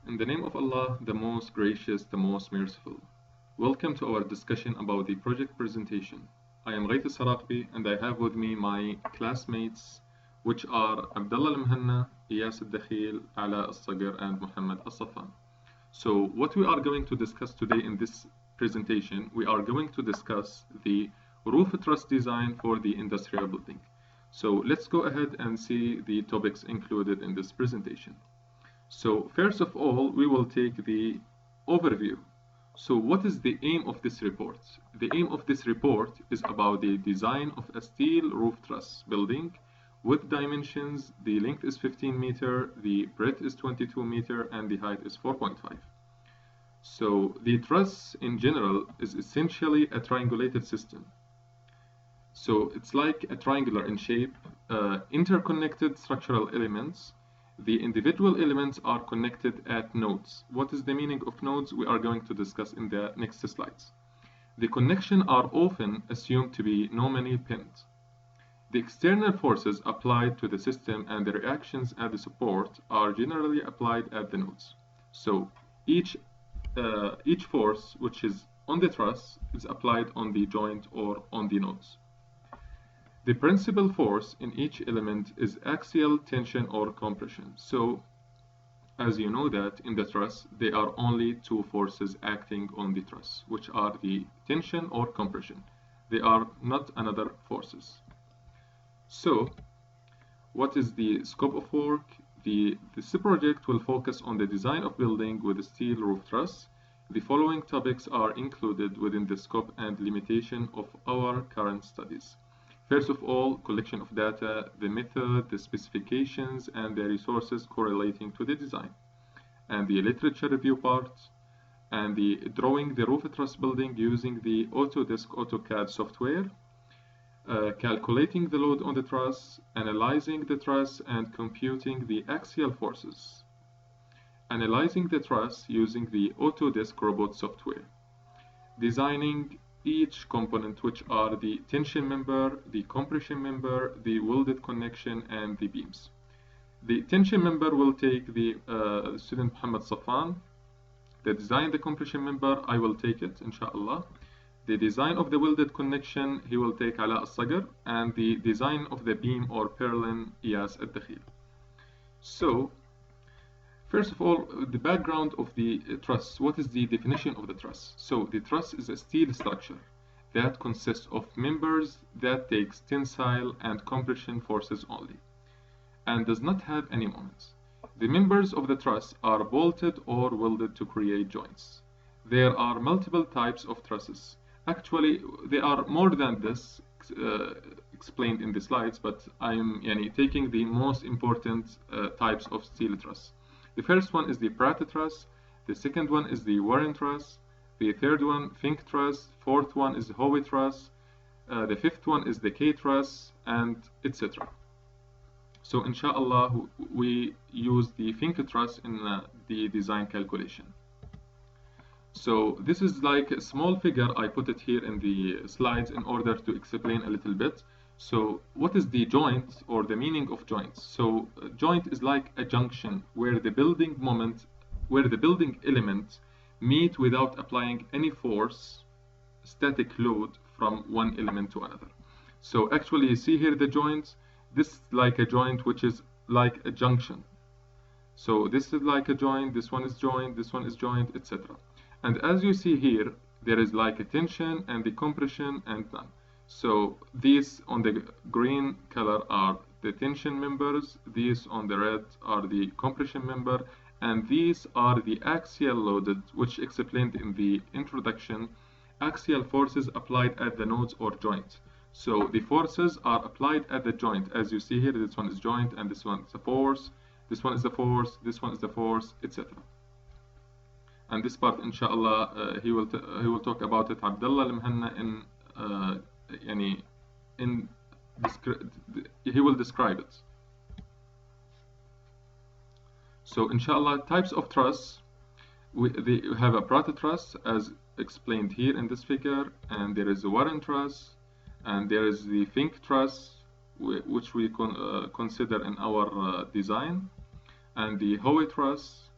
In the name of Allah, the most gracious, the most merciful. Welcome to our discussion about the project presentation. I am Ghayth Saraqbi and I have with me my classmates, which are Abdullah Al-Mhanna, Iyas Al-Dakhil, Ala Al-Sagir, and Muhammad Al-Safan. So what we are going to discuss today in this presentation, we are going to discuss the roof truss design for the industrial building. So let's go ahead and see the topics included in this presentation. So first of all, we will take the overview. So what is the aim of this report? The aim of this report is about the design of a steel roof truss building with dimensions. The length is 15 meter, the breadth is 22 meter, and the height is 4.5. So the truss in general is essentially a triangulated system. So it's like a triangular in shape, interconnected structural elements. The individual elements are connected at nodes. What is the meaning of nodes? We are going to discuss in the next slides. The connections are often assumed to be nominally pinned. The external forces applied to the system and the reactions at the support are generally applied at the nodes. So each force which is on the truss is applied on the joint or on the nodes. The principal force in each element is axial tension or compression. So, as you know that in the truss, there are only two forces acting on the truss, which are the tension or compression. They are not another forces. So, what is the scope of work? This project will focus on the design of building with a steel roof truss. The following topics are included within the scope and limitation of our current studies. First of all, collection of data, the method, the specifications, and the resources correlating to the design, and the literature review part, and the drawing the roof truss building using the Autodesk AutoCAD software, calculating the load on the truss, analyzing the truss and computing the axial forces, analyzing the truss using the Autodesk robot software, designing each component, which are the tension member, the compression member, the welded connection, and the beams. The tension member will take the student Muhammad Safan. The design the compression member, I will take it, inshallah. The design of the welded connection, he will take Ala Al-Sagir, and the design of the beam or purlin, Iyas Al-Dakhil. So, first of all, the background of the truss. What is the definition of the truss? So the truss is a steel structure that consists of members that takes tensile and compression forces only and does not have any moments. The members of the truss are bolted or welded to create joints. There are multiple types of trusses. Actually, there are more than this explained in the slides, but I'm taking the most important types of steel truss. The first one is the Pratt truss, the second one is the Warren truss, the third one Fink truss, fourth one is the Howe truss, the fifth one is the K truss, and etc. So inshallah we use the Fink truss in the design calculation. So this is like a small figure, I put it here in the slides in order to explain a little bit. So what is the joint or the meaning of joints? So a joint is like a junction where the building elements meet without applying any force, static load from one element to another. So actually you see here the joints, this is like a joint which is like a junction. So this is like a joint, this one is joint, this one is joint, etc. And as you see here, there is like a tension and the compression and none. So these on the green color are the tension members, these on the red are the compression member, and these are the axial loaded, which explained in the introduction, axial forces applied at the nodes or joint. So the forces are applied at the joint. As you see here, this one is joint and this one is a force, this one is the force, this one is the force, etc. And this part, inshallah, he will talk about it. Abdullah Al-Mhanna he will describe it. So inshallah, types of truss, they have a Pratt truss as explained here in this figure, and there is a Warren truss, and there is the Fink truss, which we consider in our design, and the Howe truss,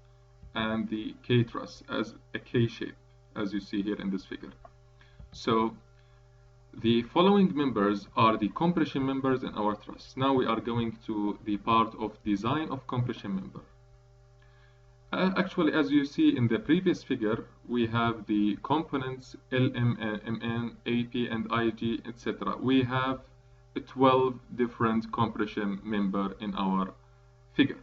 and the K-truss as a K shape, as you see here in this figure. So the following members are the compression members in our truss. Now we are going to the part of design of compression member. Actually, as you see in the previous figure, we have the components LM, MN, AP, and IG, etc. We have 12 different compression member in our figure.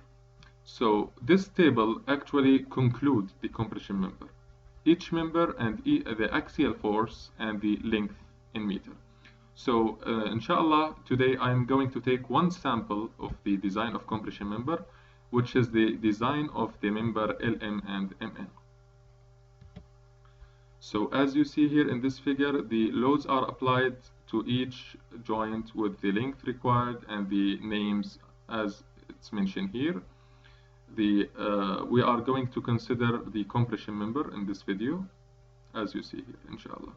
So this table actually concludes the compression member, each member and the axial force and the length in meter. So inshallah, today I'm going to take one sample of the design of compression member, which is the design of the member LM and MN. So as you see here in this figure, the loads are applied to each joint with the length required and the names as it's mentioned here. We are going to consider the compression member in this video, as you see here, inshallah.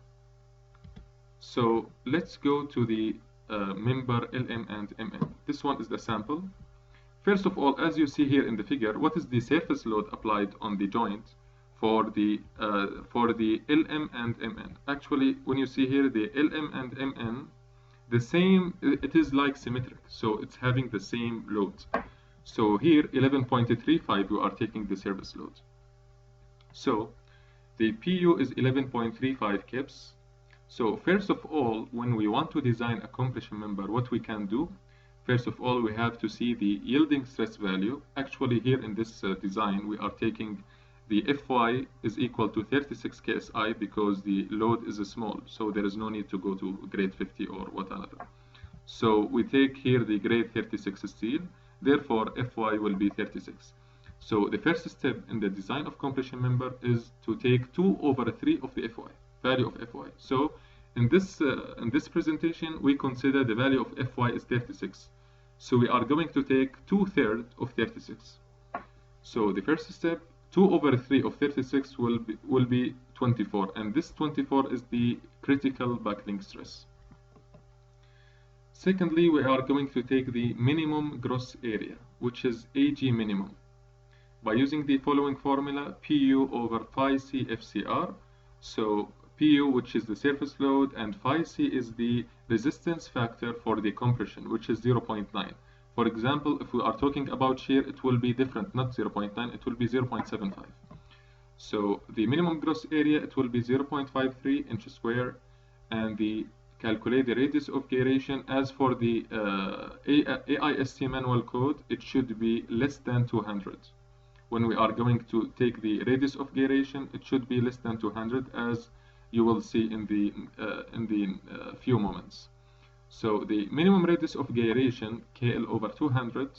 So let's go to the member LM and MN. This one is the sample. First of all, as you see here in the figure, what is the surface load applied on the joint for the LM and MN? Actually, when you see here the LM and MN, the same, it is like symmetric, so it's having the same load. So here 11.35 you are taking the surface load. So the PU is 11.35 kips. So first of all, when we want to design a compression member, what we can do, first of all, we have to see the yielding stress value. Actually, here in this design, we are taking the Fy is equal to 36 KSI because the load is small. So there is no need to go to grade 50 or whatever. So we take here the grade 36 steel. Therefore, Fy will be 36. So the first step in the design of compression member is to take 2/3 of the Fy, value of Fy. So in this presentation, we consider the value of Fy is 36. So we are going to take 2/3 of 36. So the first step, 2/3 of 36 will be 24, and this 24 is the critical buckling stress. Secondly, we are going to take the minimum gross area, which is Ag minimum, by using the following formula, Pu over phi c FCR. So Pu, which is the surface load, and phi c is the resistance factor for the compression, which is 0.9. For example, if we are talking about shear, it will be different, not 0.9, it will be 0.75. So the minimum gross area, it will be 0.53 inches square, and the calculate the radius of gyration. As for the AIST manual code, it should be less than 200. When we are going to take the radius of gyration, it should be less than 200, as you will see in the few moments. So the minimum radius of gyration, KL over 200,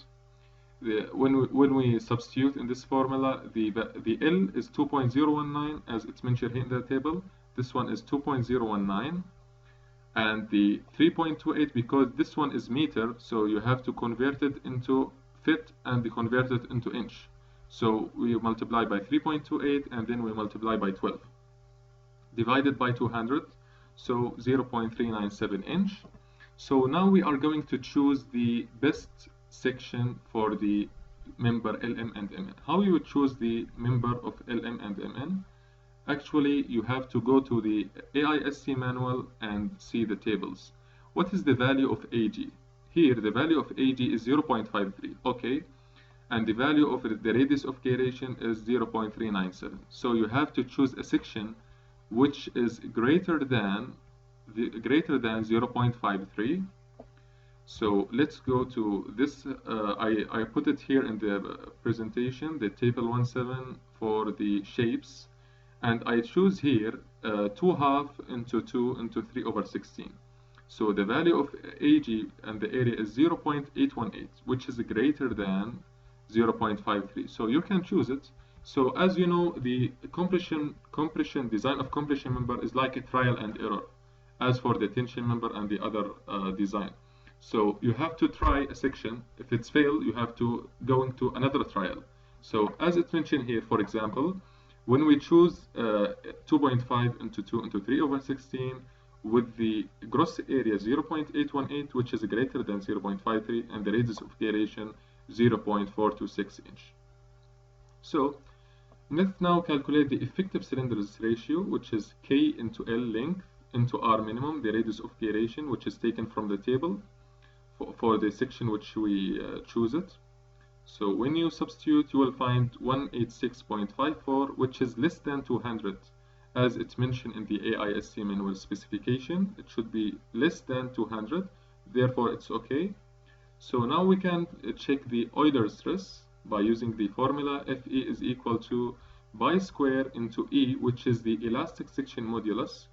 when we substitute in this formula, the L is 2.019, as it's mentioned here in the table. This one is 2.019. And the 3.28, because this one is meter, so you have to convert it into feet and convert it into inch. So we multiply by 3.28 and then we multiply by 12. Divided by 200, so 0.397 inch. So now we are going to choose the best section for the member LM and MN. How you would choose the member of LM and MN? Actually, you have to go to the AISC manual and see the tables. What is the value of AG? Here, the value of AG is 0.53, okay? And the value of the radius of gyration is 0.397. So you have to choose a section which is greater than 0.53. So let's go to this. I put it here in the presentation, the table 1.7 for the shapes. And I choose here 2/2 into 2 into 3/16. So the value of AG and the area is 0.818, which is greater than 0.53. So you can choose it. So as you know, the compression design of compression member is like a trial and error, as for the tension member and the other design. So you have to try a section. If it's failed, you have to go into another trial. So as it's mentioned here, for example, when we choose 2.5 into 2 into 3/16 with the gross area 0.818, which is greater than 0.53, and the radius of gyration 0.426 inch. So Let's now calculate the effective cylinders ratio, which is K into L length into R minimum, the radius of gyration, which is taken from the table for the section which we choose it. So when you substitute, you will find 186.54, which is less than 200. As it's mentioned in the AISC manual specification, it should be less than 200, therefore it's okay. So now we can check the Euler stress by using the formula Fe is equal to pi square into E, which is the elastic section modulus,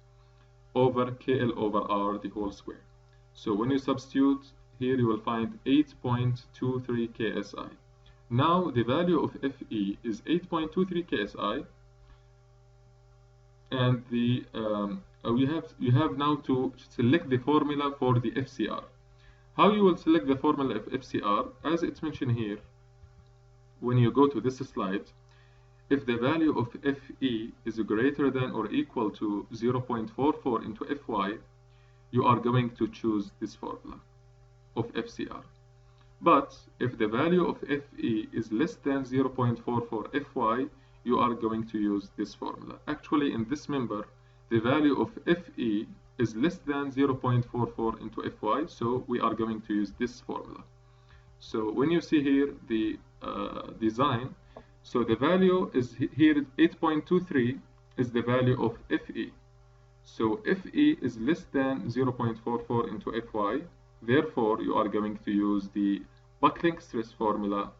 over KL over R the whole square. So when you substitute here, you will find 8.23 KSI. Now the value of Fe is 8.23 KSI, and you have now to select the formula for the FCR. How you will select the formula of FCR? As it's mentioned here, when you go to this slide, if the value of Fe is greater than or equal to 0.44 into Fy, you are going to choose this formula of FCR. But if the value of Fe is less than 0.44 Fy, you are going to use this formula. Actually, in this member, the value of Fe is less than 0.44 into Fy, so we are going to use this formula. So when you see here the design, so the value is here 8.23 is the value of Fe. So Fe is less than 0.44 into Fy. Therefore, you are going to use the buckling stress formula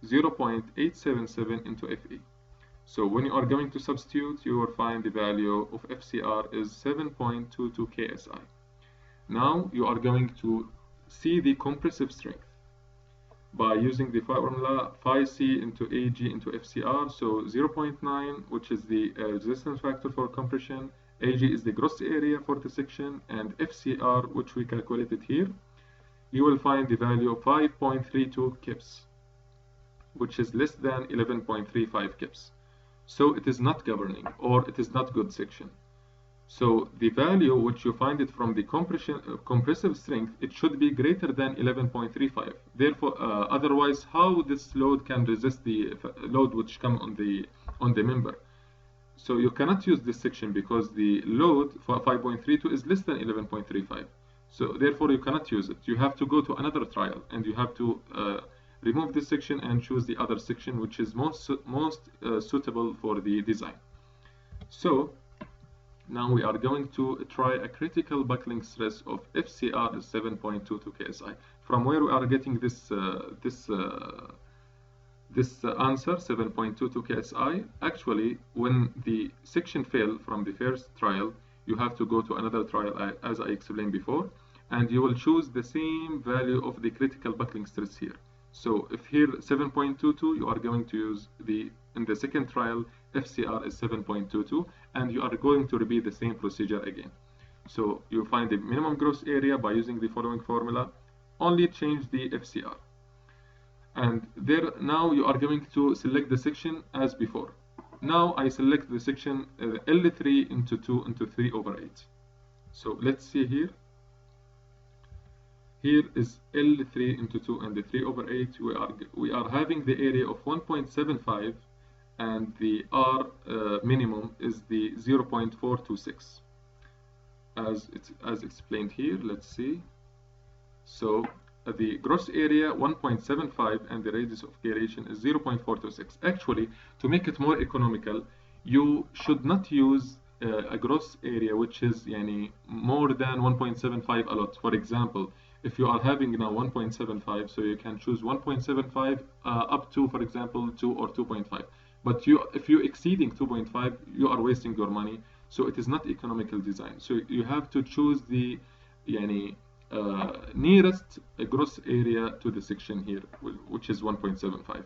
0.877 into Fe. So when you are going to substitute, you will find the value of FCR is 7.22 KSI. Now you are going to see the compressive strength by using the formula phi C into Ag into FCR. So 0.9, which is the resistance factor for compression, Ag is the gross area for the section, and FCR, which we calculated here, you will find the value of 5.32 kips, which is less than 11.35 kips. So it is not governing, or it is not good section. So the value which you find it from the compressive strength, it should be greater than 11.35. Therefore, otherwise, how this load can resist the load which come on the member? So you cannot use this section because the load for 5.32 is less than 11.35. So therefore, you cannot use it. You have to go to another trial, and you have to remove this section and choose the other section which is most suitable for the design. So now we are going to try a critical buckling stress of FCR is 7.22 KSI. From where we are getting this answer 7.22 KSI? Actually, when the section failed from the first trial, you have to go to another trial as I explained before, and you will choose the same value of the critical buckling stress here. So if here 7.22, you are going to use in the second trial FCR is 7.22, and you are going to repeat the same procedure again. So you find the minimum gross area by using the following formula, only change the FCR. And there now you are going to select the section as before. Now I select the section L3 into 2 into 3 over 8. So let's see here. Here is L3 into 2 and the 3 over 8. We are having the area of 1.75, and the R minimum is the 0.426. As explained here, let's see. So the gross area 1.75 and the radius of gyration is 0.426. Actually, to make it more economical, you should not use a gross area which is more than 1.75 a lot. For example, if you are having now 1.75, so you can choose 1.75 up to, for example, 2 or 2.5. But if you're exceeding 2.5, you are wasting your money. So it is not economical design. So you have to choose the nearest gross area to the section here, which is 1.75.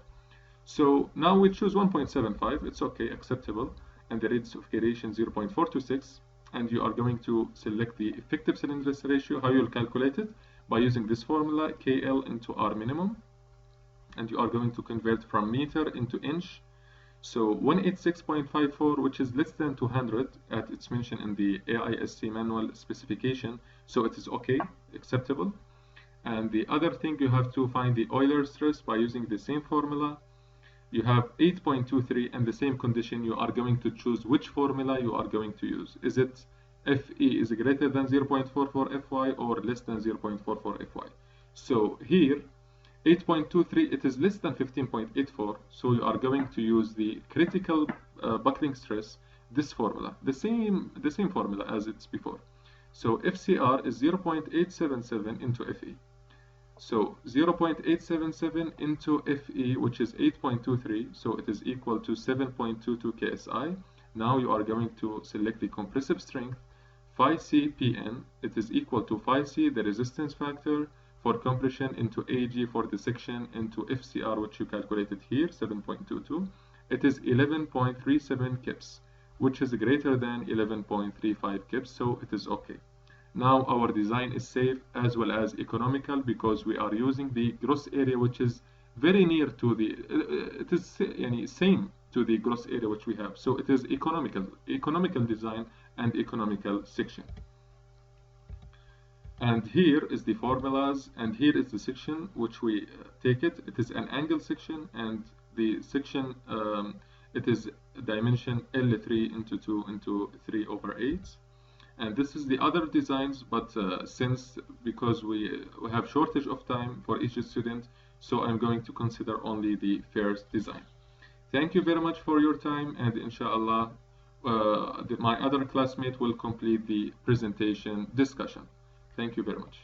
So now we choose 1.75. It's okay, acceptable, and the radius of gyration 0.426. And you are going to select the effective cylinders ratio. How you'll calculate it? By using this formula, KL into R minimum, and you are going to convert from meter into inch. So 186.54, which is less than 200, as it's mentioned in the AISC manual specification, so it is okay, acceptable. And the other thing, you have to find the Euler stress by using the same formula, you have 8.23 and the same condition, you are going to choose which formula you are going to use. Is it FE is greater than 0.44 FY or less than 0.44 FY? So here 8.23, it is less than 15.84, so you are going to use the critical buckling stress, this formula, the same formula as it's before. So FCR is 0.877 into FE. So 0.877 into FE, which is 8.23, so it is equal to 7.22 KSI. Now you are going to select the compressive strength, phi C PN, it is equal to phi C, the resistance factor, for compression, into AG for the section, into FCR, which you calculated here, 7.22. It is 11.37 kips, which is greater than 11.35 kips, so it is okay. Now our design is safe as well as economical because we are using the gross area, which is very near to the, it is same to the gross area which we have. So it is economical design and economical section. And here is the formulas, and here is the section which we take it. It is an angle section, and the section, it is dimension L3 into 2 into 3 over 8. And this is the other designs, but because we have shortage of time for each student, so I'm going to consider only the first design. Thank you very much for your time, and inshallah, my other classmate will complete the presentation discussion. Thank you very much.